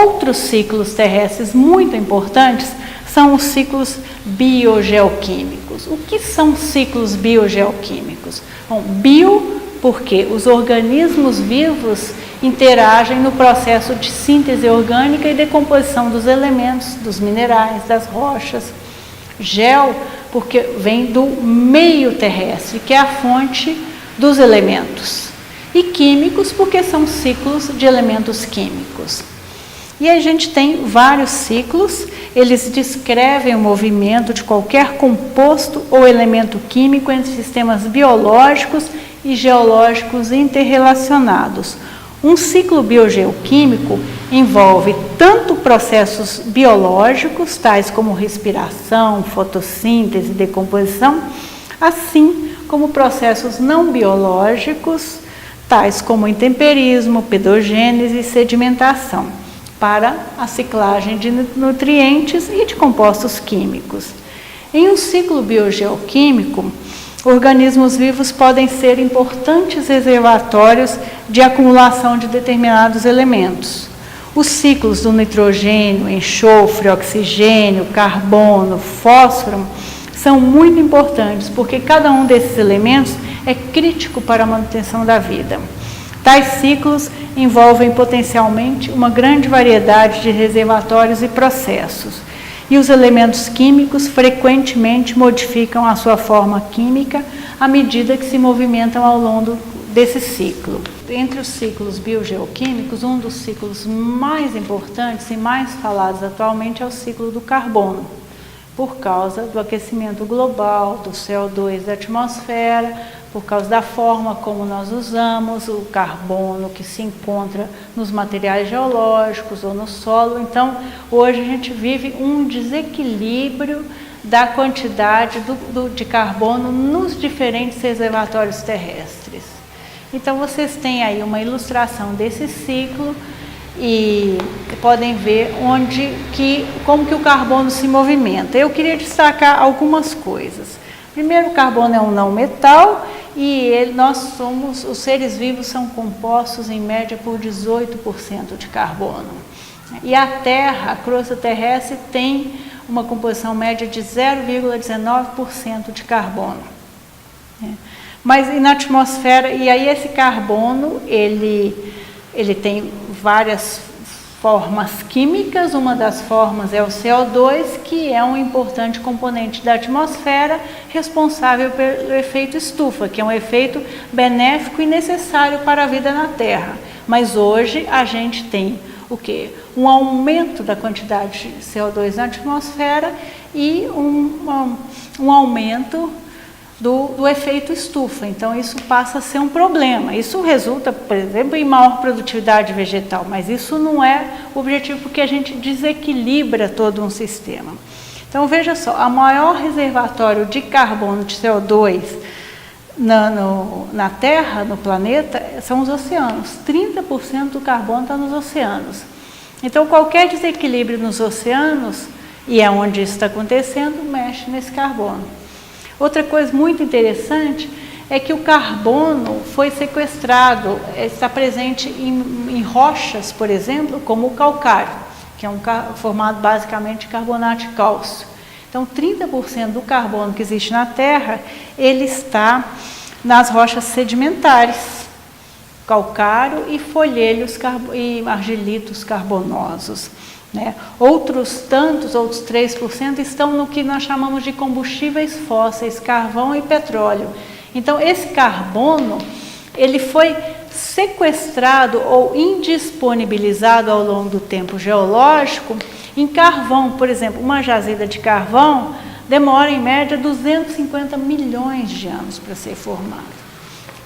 Outros ciclos terrestres muito importantes são os ciclos biogeoquímicos. O que são ciclos biogeoquímicos? Bom, bio, porque os organismos vivos interagem no processo de síntese orgânica e decomposição dos elementos, dos minerais, das rochas. Geo, porque vem do meio terrestre, que é a fonte dos elementos. E químicos, porque são ciclos de elementos químicos. E a gente tem vários ciclos, eles descrevem o movimento de qualquer composto ou elemento químico entre sistemas biológicos e geológicos interrelacionados. Um ciclo biogeoquímico envolve tanto processos biológicos, tais como respiração, fotossíntese e decomposição, assim como processos não biológicos, tais como intemperismo, pedogênese e sedimentação, para a ciclagem de nutrientes e de compostos químicos. Em um ciclo biogeoquímico, organismos vivos podem ser importantes reservatórios de acumulação de determinados elementos. Os ciclos do nitrogênio, enxofre, oxigênio, carbono, fósforo são muito importantes, porque cada um desses elementos é crítico para a manutenção da vida. Tais ciclos envolvem potencialmente uma grande variedade de reservatórios e processos, e os elementos químicos frequentemente modificam a sua forma química à medida que se movimentam ao longo desse ciclo. Entre os ciclos biogeoquímicos, um dos ciclos mais importantes e mais falados atualmente é o ciclo do carbono, por causa do aquecimento global, do CO2 da atmosfera, por causa da forma como nós usamos o carbono que se encontra nos materiais geológicos ou no solo. Então, hoje a gente vive um desequilíbrio da quantidade de carbono nos diferentes reservatórios terrestres. Então, vocês têm aí uma ilustração desse ciclo e podem ver como que o carbono se movimenta. Eu queria destacar algumas coisas. Primeiro, o carbono é um não metal e os seres vivos são compostos em média por 18% de carbono. E a Terra, a crosta terrestre, tem uma composição média de 0,19% de carbono. Mas na atmosfera, e aí esse carbono, ele tem várias formas químicas. Uma das formas é o CO2, que é um importante componente da atmosfera, responsável pelo efeito estufa, que é um efeito benéfico e necessário para a vida na Terra. Mas hoje a gente tem o quê? Um aumento da quantidade de CO2 na atmosfera e um aumento do efeito estufa. Então, isso passa a ser um problema. Isso resulta, por exemplo, em maior produtividade vegetal, mas isso não é o objetivo, porque a gente desequilibra todo um sistema. Então, veja só, o maior reservatório de carbono, de CO2, na Terra, no planeta, são os oceanos. 30% do carbono está nos oceanos. Então, qualquer desequilíbrio nos oceanos, e é onde isso está acontecendo, mexe nesse carbono. Outra coisa muito interessante é que o carbono foi sequestrado, está presente em rochas, por exemplo, como o calcário, que é formado basicamente de carbonato de cálcio. Então, 30% do carbono que existe na Terra, ele está nas rochas sedimentares, calcário e folheiros e argilitos carbonosos. Outros 3% estão no que nós chamamos de combustíveis fósseis, carvão e petróleo. Então, esse carbono, ele foi sequestrado ou indisponibilizado ao longo do tempo geológico em carvão. Por exemplo, uma jazida de carvão demora em média 250 milhões de anos para ser formada.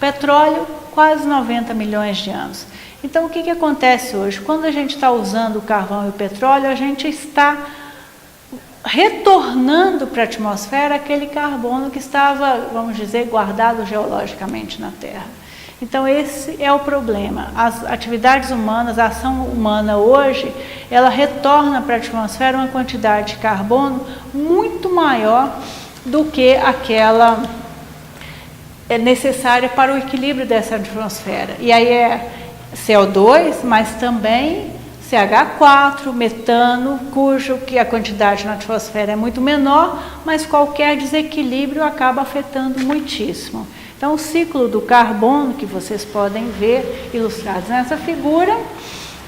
Petróleo, quase 90 milhões de anos. Então, o que acontece hoje? Quando a gente está usando o carvão e o petróleo, a gente está retornando para a atmosfera aquele carbono que estava, vamos dizer, guardado geologicamente na Terra. Então, esse é o problema. As atividades humanas, a ação humana hoje, ela retorna para a atmosfera uma quantidade de carbono muito maior do que aquela necessária para o equilíbrio dessa atmosfera. E aí é CO2, mas também CH4, metano, cujo que a quantidade na atmosfera é muito menor, mas qualquer desequilíbrio acaba afetando muitíssimo. Então, o ciclo do carbono, que vocês podem ver ilustrados nessa figura,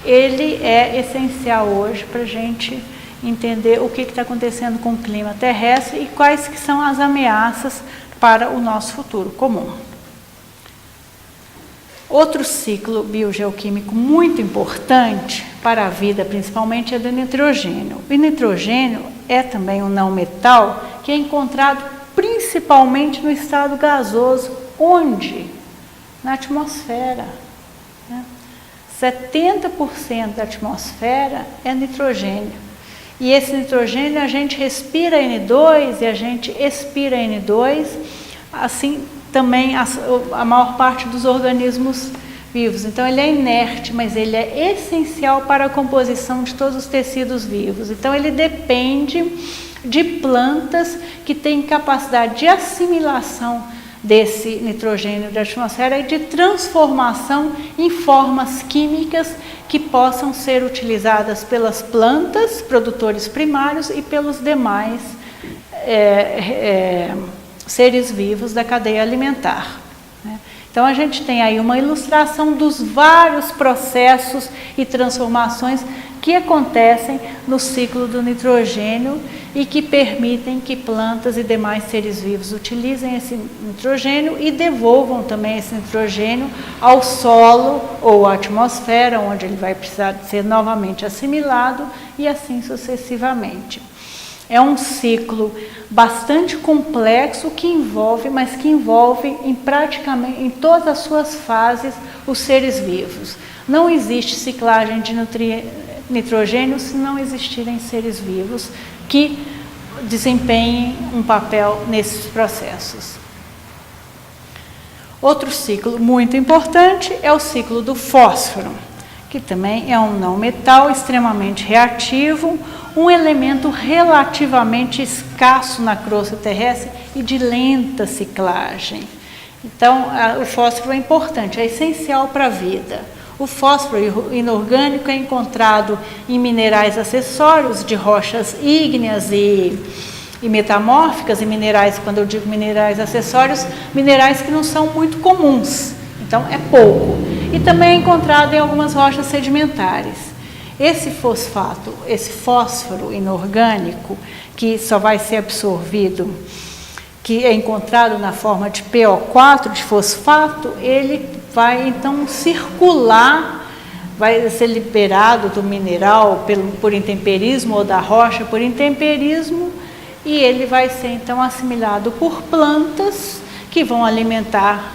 ele é essencial hoje para a gente entender o que está acontecendo com o clima terrestre e quais que são as ameaças para o nosso futuro comum. Outro ciclo biogeoquímico muito importante para a vida, principalmente, é do nitrogênio. O nitrogênio é também um não metal que é encontrado principalmente no estado gasoso. Onde? Na atmosfera. 70% da atmosfera é nitrogênio. E esse nitrogênio a gente respira N2 e a gente expira N2, assim também a maior parte dos organismos vivos. Então ele é inerte, mas ele é essencial para a composição de todos os tecidos vivos. Então ele depende de plantas que têm capacidade de assimilação desse nitrogênio da atmosfera e de transformação em formas químicas que possam ser utilizadas pelas plantas, produtores primários e pelos demais seres vivos da cadeia alimentar. Então a gente tem aí uma ilustração dos vários processos e transformações que acontecem no ciclo do nitrogênio e que permitem que plantas e demais seres vivos utilizem esse nitrogênio e devolvam também esse nitrogênio ao solo ou à atmosfera, onde ele vai precisar ser novamente assimilado e assim sucessivamente. É um ciclo bastante complexo mas que envolve em praticamente em todas as suas fases os seres vivos. Não existe ciclagem de nitrogênio se não existirem seres vivos que desempenhem um papel nesses processos. Outro ciclo muito importante é o ciclo do fósforo, que também é um não metal extremamente reativo, um elemento relativamente escasso na crosta terrestre e de lenta ciclagem. Então, o fósforo é importante, é essencial para a vida. O fósforo inorgânico é encontrado em minerais acessórios de rochas ígneas e metamórficas, e minerais, quando eu digo minerais acessórios, minerais que não são muito comuns, então é pouco. E também é encontrado em algumas rochas sedimentares. Esse fósforo inorgânico, que só vai ser absorvido, que é encontrado na forma de PO4, de fosfato, ele vai então circular, vai ser liberado do mineral por intemperismo ou da rocha por intemperismo, e ele vai ser então assimilado por plantas que vão alimentar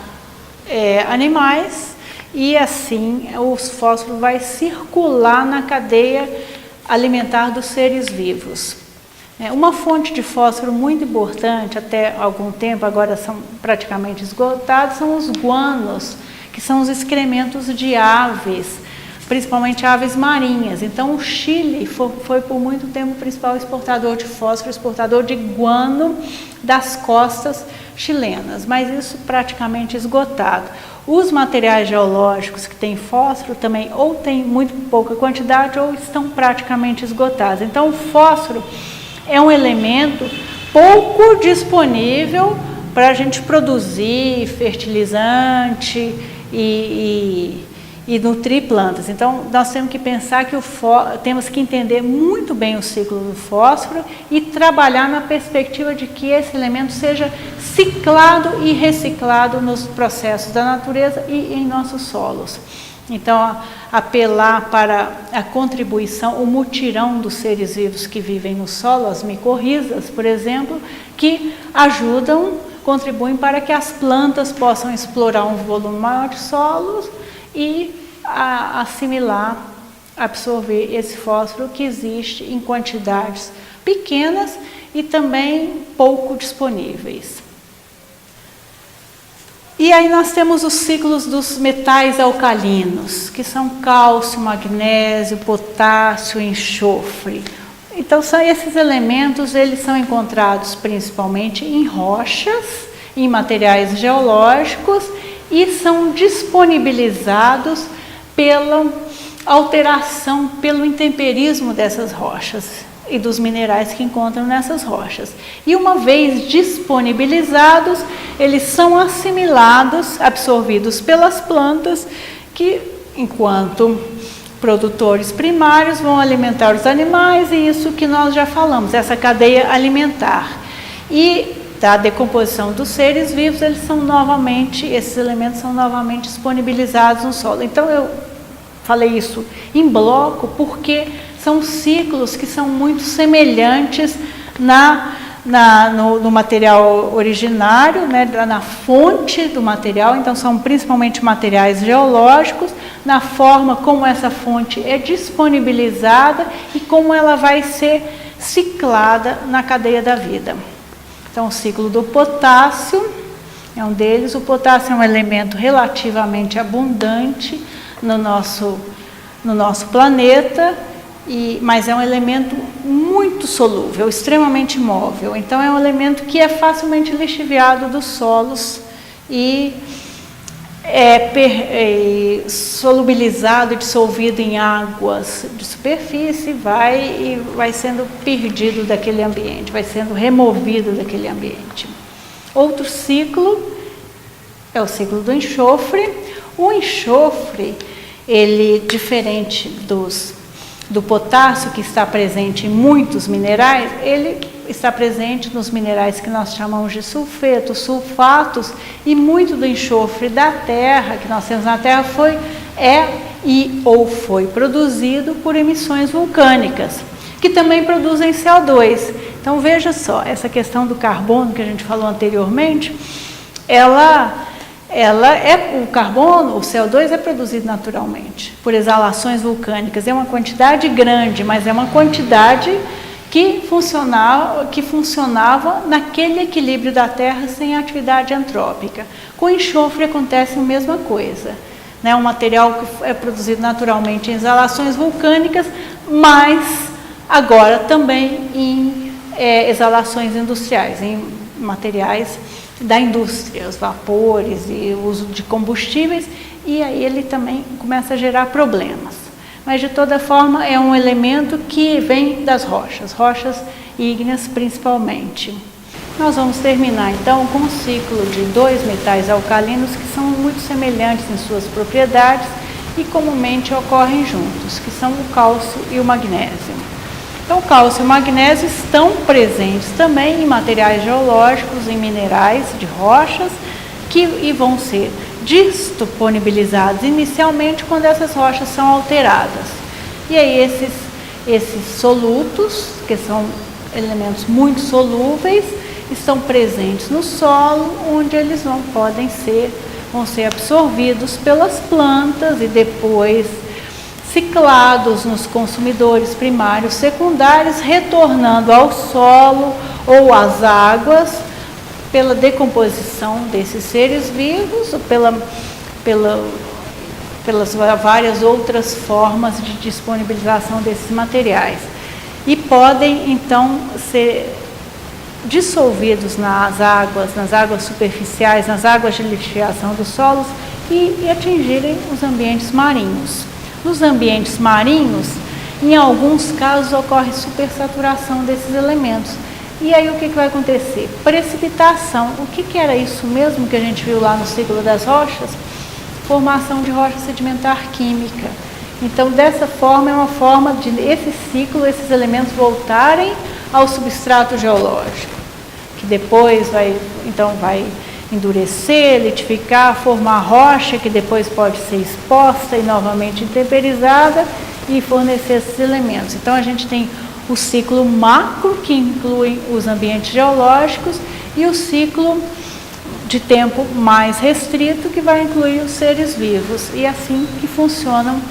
animais, e assim o fósforo vai circular na cadeia alimentar dos seres vivos. Uma fonte de fósforo muito importante, até algum tempo, agora são praticamente esgotados, são os guanos, que são os excrementos de aves, principalmente aves marinhas. Então o Chile foi por muito tempo o principal exportador de fósforo, exportador de guano das costas chilenas, mas isso praticamente esgotado. Os materiais geológicos que têm fósforo também ou têm muito pouca quantidade ou estão praticamente esgotados. Então o fósforo é um elemento pouco disponível para a gente produzir fertilizante e nutrir plantas. Então, nós temos que pensar que temos que entender muito bem o ciclo do fósforo e trabalhar na perspectiva de que esse elemento seja ciclado e reciclado nos processos da natureza e em nossos solos. Então, apelar para a contribuição, o mutirão dos seres vivos que vivem no solo, as micorrizas, por exemplo, que contribuem para que as plantas possam explorar um volume maior de solos e assimilar, absorver esse fósforo que existe em quantidades pequenas e também pouco disponíveis. E aí nós temos os ciclos dos metais alcalinos, que são cálcio, magnésio, potássio, enxofre. Então, esses elementos, eles são encontrados principalmente em rochas, em materiais geológicos, e são disponibilizados alteração pelo intemperismo dessas rochas e dos minerais que encontram nessas rochas. E uma vez disponibilizados, eles são assimilados, absorvidos pelas plantas, que, enquanto produtores primários, vão alimentar os animais, e isso que nós já falamos, essa cadeia alimentar. E da decomposição dos seres vivos, esses elementos são novamente disponibilizados no solo. Então, eu falei isso em bloco porque são ciclos que são muito semelhantes no material originário, né, na fonte do material. Então, são principalmente materiais geológicos, na forma como essa fonte é disponibilizada e como ela vai ser ciclada na cadeia da vida. Então, o ciclo do potássio é um deles. O potássio é um elemento relativamente abundante no nosso planeta, mas é um elemento muito solúvel, extremamente móvel. Então, é um elemento que é facilmente lixiviado dos solos e é solubilizado e dissolvido em águas de superfície, vai sendo perdido daquele ambiente, vai sendo removido daquele ambiente. Outro ciclo é o ciclo do enxofre. O enxofre, ele, diferente do potássio, que está presente em muitos minerais, ele está presente nos minerais que nós chamamos de sulfetos, sulfatos, e muito do enxofre da Terra, que nós temos na Terra, foi produzido por emissões vulcânicas, que também produzem CO2. Então, veja só, essa questão do carbono que a gente falou anteriormente, o carbono, o CO2 é produzido naturalmente, por exalações vulcânicas. É uma quantidade grande, mas é uma quantidade que funcionava naquele equilíbrio da Terra sem atividade antrópica. Com enxofre acontece a mesma coisa, né? Um material que é produzido naturalmente em exalações vulcânicas, mas agora também em exalações industriais, em materiais da indústria, os vapores e o uso de combustíveis, e aí ele também começa a gerar problemas. Mas, de toda forma, é um elemento que vem das rochas ígneas principalmente. Nós vamos terminar, então, com um ciclo de dois metais alcalinos que são muito semelhantes em suas propriedades e comumente ocorrem juntos, que são o cálcio e o magnésio. Então, o cálcio e o magnésio estão presentes também em materiais geológicos, em minerais de rochas, e vão ser disponibilizados inicialmente quando essas rochas são alteradas. E aí esses solutos, que são elementos muito solúveis, estão presentes no solo, onde eles vão ser absorvidos pelas plantas e depois ciclados nos consumidores primários, secundários, retornando ao solo ou às águas pela decomposição desses seres vivos, ou pelas várias outras formas de disponibilização desses materiais. E podem, então, ser dissolvidos nas águas superficiais, nas águas de lixiviação dos solos e atingirem os ambientes marinhos. Nos ambientes marinhos, em alguns casos, ocorre supersaturação desses elementos. E aí o que vai acontecer? Precipitação. O que era isso mesmo que a gente viu lá no ciclo das rochas? Formação de rocha sedimentar química. Então, dessa forma, é uma forma de esse ciclo, esses elementos voltarem ao substrato geológico, que depois vai endurecer, litificar, formar rocha, que depois pode ser exposta e novamente intemperizada e fornecer esses elementos. Então, a gente tem o ciclo macro, que inclui os ambientes geológicos, e o ciclo de tempo mais restrito, que vai incluir os seres vivos. E assim que funcionam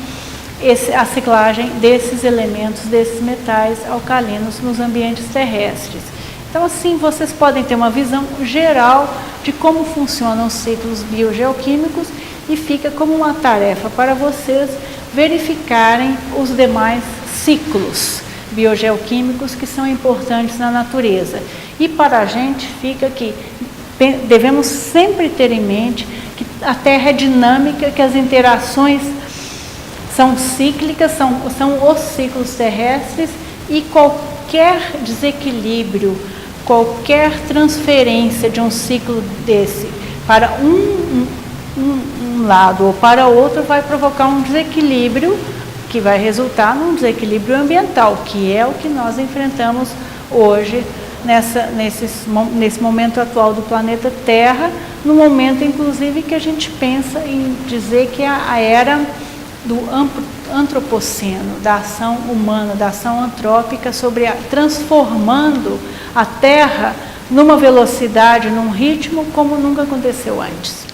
a ciclagem desses elementos, desses metais alcalinos nos ambientes terrestres. Então, assim, vocês podem ter uma visão geral de como funcionam os ciclos biogeoquímicos, e fica como uma tarefa para vocês verificarem os demais ciclos biogeoquímicos que são importantes na natureza. E para a gente fica que devemos sempre ter em mente que a Terra é dinâmica, que as interações são cíclicas, são os ciclos terrestres, e qualquer desequilíbrio, qualquer transferência de um ciclo desse para um lado ou para outro vai provocar um desequilíbrio que vai resultar num desequilíbrio ambiental, que é o que nós enfrentamos hoje nesse momento atual do planeta Terra, no momento inclusive que a gente pensa em dizer que é a era do antropoceno, da ação humana, da ação antrópica transformando a Terra numa velocidade, num ritmo como nunca aconteceu antes.